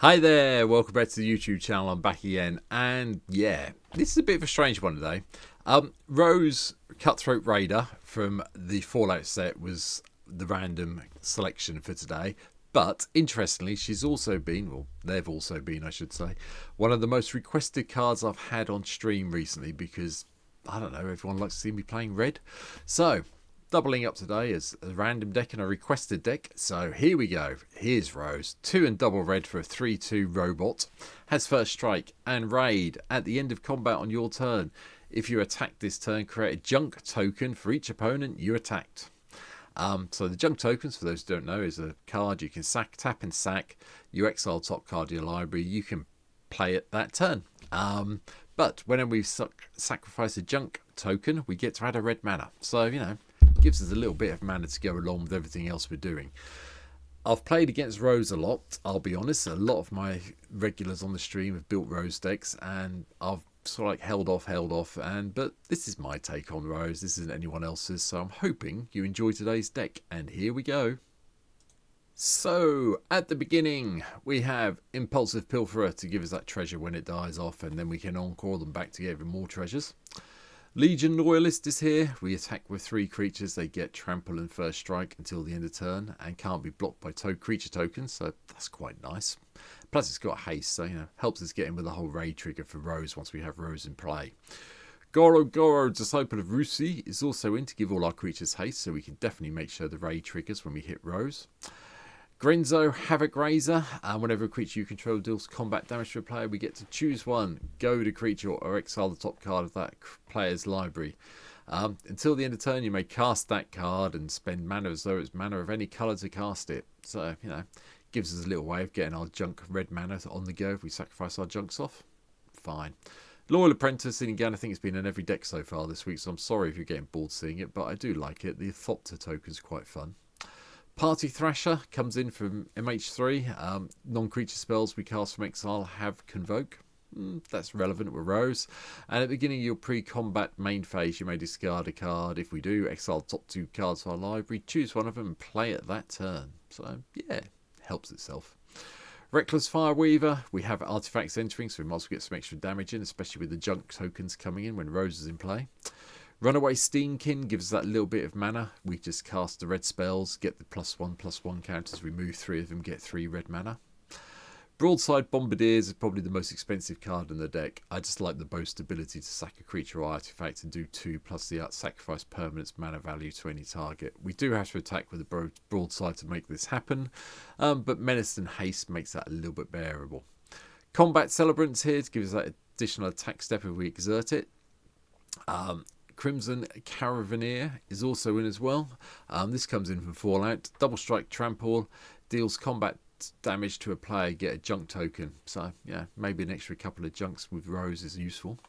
Hi there, welcome back to the YouTube channel. I'm back again, and yeah, this is a bit of a strange one today. Rose Cutthroat Raider from the Fallout set was the random selection for today, but interestingly, she's also been, well, they've also been, I should say, one of the most requested cards I've had on stream recently because, I don't know, everyone likes to see me playing red. So, doubling up today as a random deck and a requested deck. So here we go. Here's Rose. 2 and double red for a 3/2 robot. Has first strike and raid. At the end of combat on your turn, if you attack this turn, create a junk token for each opponent you attacked. So the junk tokens, for those who don't know, is a card you can tap and sack. You exile top card of your library. You can play it that turn. But whenever we sacrifice a junk token, we get to add a red mana. So, you know, gives us a little bit of mana to go along with everything else we're doing. I've played against Rose a lot, I'll be honest. A lot of my regulars on the stream have built Rose decks, and I've sort of like held off, but this is my take on Rose. This isn't anyone else's, so I'm hoping you enjoy today's deck, and here we go. So, at the beginning, we have Impulsive Pilferer to give us that treasure when it dies off, and then we can encore them back to get even more treasures. Legion Loyalist is here. We attack with 3 creatures. They get trample and first strike until the end of turn and can't be blocked by creature tokens, so that's quite nice. Plus it's got haste, so, you know, helps us get in with the whole raid trigger for Rose once we have Rose in play. Goro, Disciple of Rusi, is also in to give all our creatures haste, so we can definitely make sure the raid triggers when we hit Rose. Grenzo, Havoc Razor. Whenever a creature you control deals combat damage to a player, we get to choose one, go to creature, or exile the top card of that player's library. Until the end of turn, you may cast that card and spend mana as though it's mana of any colour to cast it. So, you know, gives us a little way of getting our junk red mana on the go if we sacrifice our junks off. Fine. Loyal Apprentice, and again, I think it's been in every deck so far this week, so I'm sorry if you're getting bored seeing it, but I do like it. The Thopter token's quite fun. Party Thrasher comes in from MH3. Non-creature spells we cast from exile have Convoke. That's relevant with Rose. And at the beginning of your pre-combat main phase, you may discard a card. If we do, exile the top 2 cards of our library, choose one of them and play it that turn. So, yeah, helps itself. Reckless Fireweaver, we have artifacts entering, so we might as well get some extra damage in, especially with the junk tokens coming in when Rose is in play. Runaway Steamkin gives us that little bit of mana. We just cast the red spells, get the +1/+1 counters, remove 3 of them, get 3 red mana. Broadside Bombardiers is probably the most expensive card in the deck. I just like the boast ability to sack a creature or artifact and do 2 plus the sacrifice permanent's mana value to any target. We do have to attack with a broadside to make this happen, but Menace and Haste makes that a little bit bearable. Combat Celebrants here to give us that additional attack step if we exert it. Crimson Caravaneer is also in as well. This comes in from Fallout. Double Strike Trample deals combat damage to a player, get a junk token. So, yeah, maybe an extra couple of junks with Rose is useful.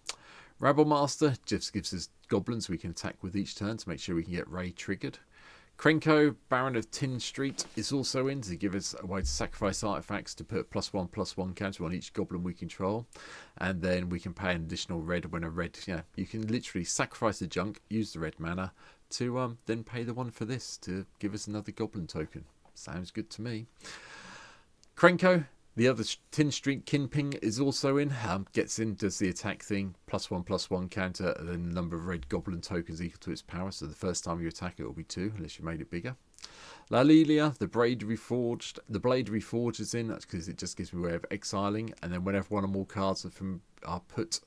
Rabble Master just gives us goblins we can attack with each turn to make sure we can get raid triggered. Krenko, Baron of Tin Street, is also in to give us a way to sacrifice artifacts to put +1/+1 counter on each goblin we control. And then we can pay an additional red when a red, you can literally sacrifice a junk, use the red mana to then pay the one for this to give us another goblin token. Sounds good to me. Krenko, the other Tin Street Kinping, is also in. Gets in, does the attack thing, +1/+1 counter, and then the number of red goblin tokens equal to its power. So the first time you attack it will be 2, unless you made it bigger. Lalelia, the Blade Reforged. The Blade Reforged is in. That's because it just gives me a way of exiling. And then whenever one or more cards are put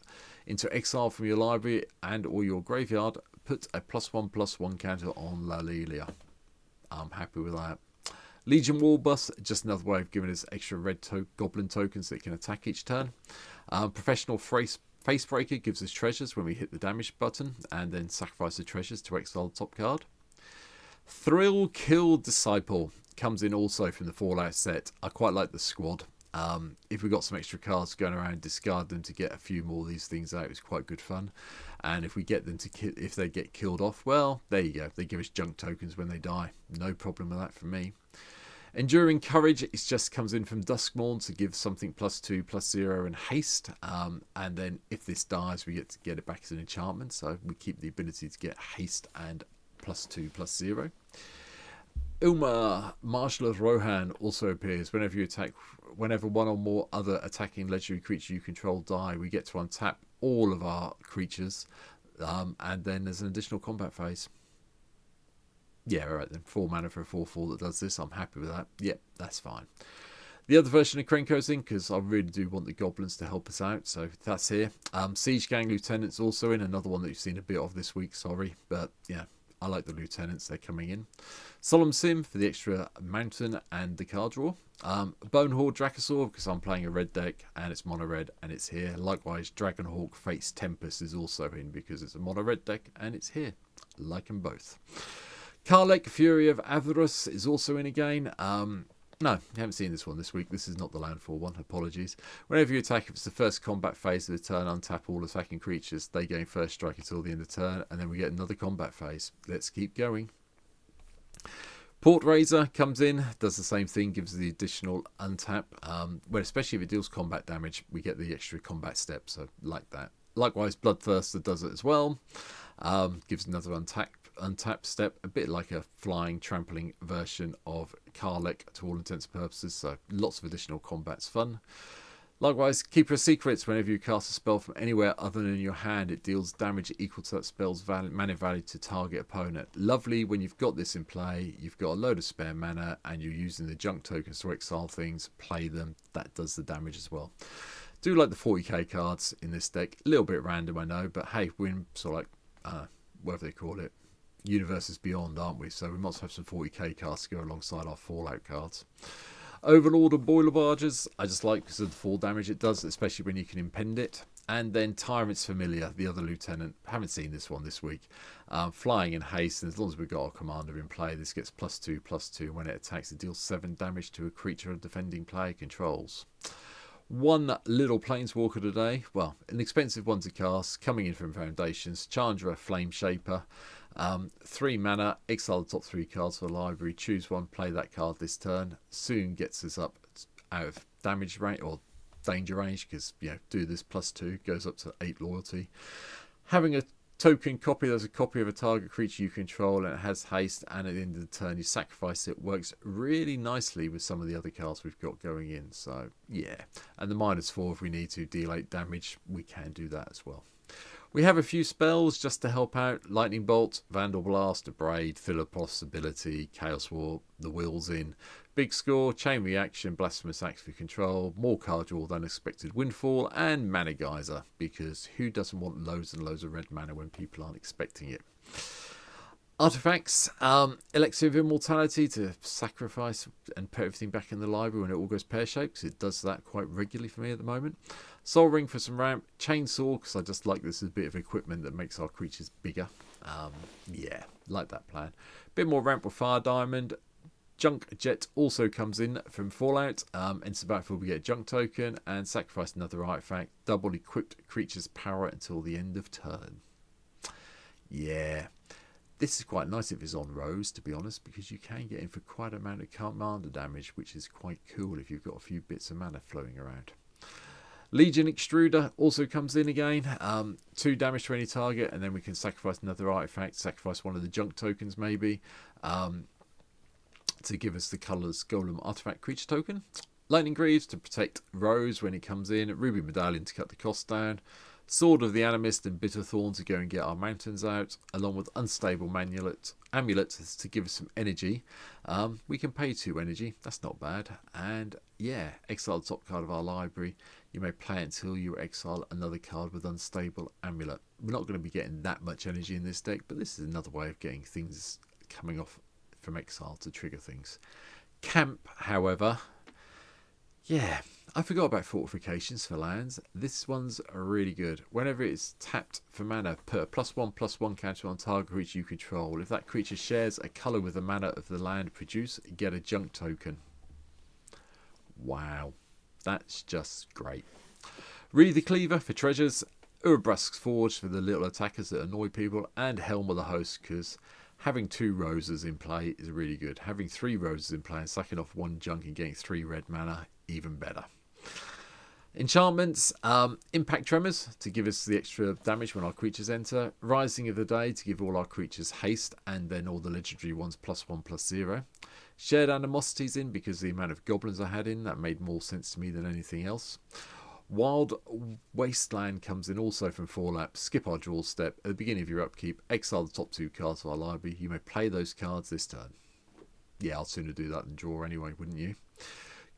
into exile from your library and or your graveyard, put a +1/+1 counter on Lalelia. I'm happy with that. Legion Warbus, just another way of giving us extra red goblin tokens that can attack each turn. Professional Facebreaker gives us treasures when we hit the damage button and then sacrifice the treasures to exile the top card. Thrill Kill Disciple comes in also from the Fallout set. I quite like the squad. If we've got some extra cards going around, discard them to get a few more of these things out. It's quite good fun. And if we get them if they get killed off, well, there you go. They give us junk tokens when they die. No problem with that for me. Enduring Courage, it just comes in from Duskmourn to give something +2/+0 and haste. And then if this dies, we get it back as an enchantment. So we keep the ability to get haste and +2/+0. Uma, Marshal of Rohan, also appears whenever you attack. Whenever one or more other attacking legendary creature you control die, we get to untap all of our creatures, and then there's an additional combat phase. Yeah, alright then. 4 mana for a 4/4 that does this. I'm happy with that. Yep, that's fine. The other version of Krenko's in, because I really do want the goblins to help us out, so that's here. Siege Gang Lieutenant's also in, another one that you've seen a bit of this week, sorry. But yeah, I like the lieutenants, they're coming in. Solemn Sim for the extra mountain and the card draw. Bonehorde Dracosaur, because I'm playing a red deck and it's mono red and it's here. Likewise, Dragonhawk Fate's Tempest is also in because it's a mono red deck and it's here. Like them both. Karlek, Fury of Avarice is also in again. No, you haven't seen this one this week. This is not the landfall one. Apologies. Whenever you attack, if it's the first combat phase of the turn, untap all attacking creatures. They gain first strike until the end of the turn, and then we get another combat phase. Let's keep going. Port Razor comes in, does the same thing, gives the additional untap. Well, especially if it deals combat damage, we get the extra combat step, so like that. Likewise, Bloodthirster does it as well. Gives another untap step, a bit like a flying, trampling version of Karlek to all intents and purposes, so lots of additional combat's fun. Likewise, Keeper of Secrets, whenever you cast a spell from anywhere other than your hand, it deals damage equal to that spell's mana value to target opponent. Lovely when you've got this in play, you've got a load of spare mana, and you're using the junk tokens to exile things, play them, that does the damage as well. Do like the 40k cards in this deck, a little bit random I know, but hey, we're sort of like, whatever they call it, Universes Beyond, aren't we? So we must have some 40k cards to go alongside our Fallout cards. Overlord of Boiler Barges, I just like because of the fall damage it does, especially when you can impend it. And then Tyrant's Familiar, the other lieutenant. Haven't seen this one this week. Flying in haste, and as long as we've got our commander in play, this gets +2/+2. When it attacks, it deals 7 damage to a creature a defending player controls. One little Planeswalker today, well, an expensive one to cast, coming in from Foundations, Chandra Flame Shaper. 3 mana, exile the top 3 cards for the library, choose one, play that card this turn. Soon gets us up out of damage range or danger range, because do this +2, goes up to 8 loyalty. Having a token copy, there's a copy of a target creature you control and it has haste, and at the end of the turn you sacrifice it. Works really nicely with some of the other cards we've got going in, so yeah. And the -4, if we need to deal 8 damage, we can do that as well. We have a few spells just to help out. Lightning Bolt, Vandal Blast, Abrade, Fill of Possibility, Chaos War, the Will's in. Big Score, Chain Reaction, Blasphemous Axe for control, more card draw than expected Windfall, and Mana Geyser, because who doesn't want loads and loads of red mana when people aren't expecting it? Artifacts, Elixir of Immortality to sacrifice and put everything back in the library when it all goes pear-shaped, because it does that quite regularly for me at the moment. Soul Ring for some ramp, Chainsaw, because I just like this as a bit of equipment that makes our creatures bigger. Yeah, like that plan. Bit more ramp with Fire Diamond. Junk Jet also comes in from Fallout. Enters the battlefield, we get a junk token, and sacrifice another artifact. Double equipped creature's power until the end of turn. Yeah. This is quite nice if it's on Rose, to be honest, because you can get in for quite an amount of commander damage, which is quite cool if you've got a few bits of mana flowing around. Legion Extruder also comes in again. 2 damage to any target, and then we can sacrifice another artifact, sacrifice one of the junk tokens maybe, to give us the colours Golem Artifact Creature token. Lightning Greaves to protect Rose when it comes in. Ruby Medallion to cut the cost down. Sword of the Animist and Bitter Thorn to go and get our mountains out, along with Unstable Amulet to give us some energy. We can pay 2 energy, that's not bad. And yeah, exile the top card of our library. You may play it until you exile another card with Unstable Amulet. We're not going to be getting that much energy in this deck, but this is another way of getting things coming off from exile to trigger things. Camp, however, yeah, I forgot about fortifications for lands. This one's really good. Whenever it's tapped for mana, put a +1/+1 counter on target creature you control. If that creature shares a colour with the mana of the land produced, get a junk token. Wow, that's just great. Read the Cleaver for treasures, Urbrask's Forge for the little attackers that annoy people, and Helm of the Host, because having 2 roses in play is really good. Having 3 roses in play and sacking off 1 junk and getting 3 red mana, even better. Enchantments, Impact Tremors to give us the extra damage when our creatures enter. Rising of the Day to give all our creatures haste, and then all the legendary ones +1/+0. Shared Animosities in because the amount of goblins I had in, that made more sense to me than anything else. Wild Wasteland comes in also from Fallout. Skip our draw step. At the beginning of your upkeep, exile the top 2 cards of our library. You may play those cards this turn. Yeah, I'll sooner do that than draw anyway, wouldn't you?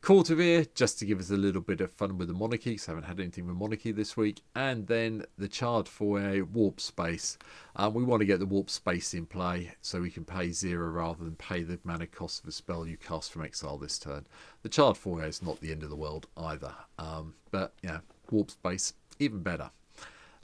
Court of Ear, just to give us a little bit of fun with the monarchy, because I haven't had anything with monarchy this week. And then the Charred Foyer Warp Space. We want to get the Warp Space in play so we can pay 0 rather than pay the mana cost of a spell you cast from exile this turn. The Charred Foyer is not the end of the world either. But yeah, Warp Space, even better.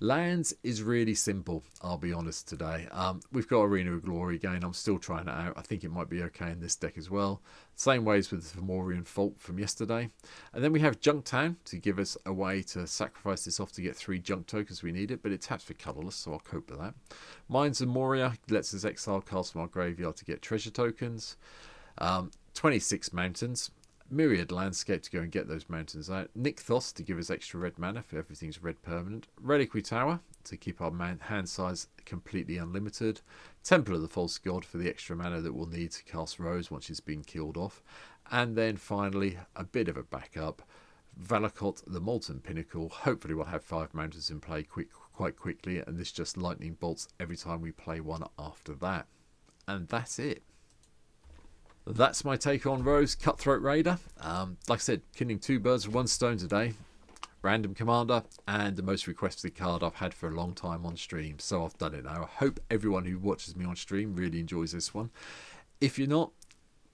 Lands is really simple, I'll be honest today. We've got Arena of Glory again. I'm still trying it out. I think it might be okay in this deck as well. Same ways with the Fomorian Fault from yesterday. And then we have Junktown to give us a way to sacrifice this off to get 3 junk tokens we need it, but it taps for colourless, so I'll cope with that. Mines of Moria lets us exile cards from our graveyard to get treasure tokens. 26 Mountains. Myriad Landscape to go and get those mountains out. Nykthos to give us extra red mana for everything's red permanent. Reliquary Tower to keep our hand size completely unlimited. Temple of the False God for the extra mana that we'll need to cast Rose once she's been killed off. And then finally, a bit of a backup. Valakot, the Molten Pinnacle. Hopefully we'll have 5 mountains in play quite quickly, and this just lightning bolts every time we play one after that. And that's it. That's my take on Rose Cutthroat Raider. Like I said, killing 2 birds with 1 stone today. Random commander and the most requested card I've had for a long time on stream. So I've done it now. I hope everyone who watches me on stream really enjoys this one. If you're not,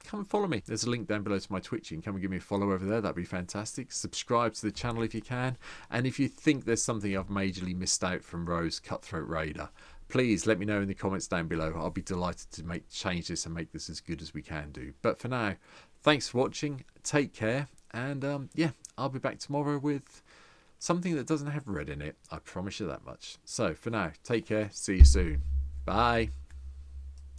come and follow me. There's a link down below to my Twitch. You can come and give me a follow over there. That'd be fantastic. Subscribe to the channel if you can. And if you think there's something I've majorly missed out from Rose Cutthroat Raider, please let me know in the comments down below. I'll be delighted to change this and make this as good as we can do. But for now, thanks for watching. Take care. And yeah, I'll be back tomorrow with something that doesn't have red in it. I promise you that much. So for now, take care. See you soon. Bye.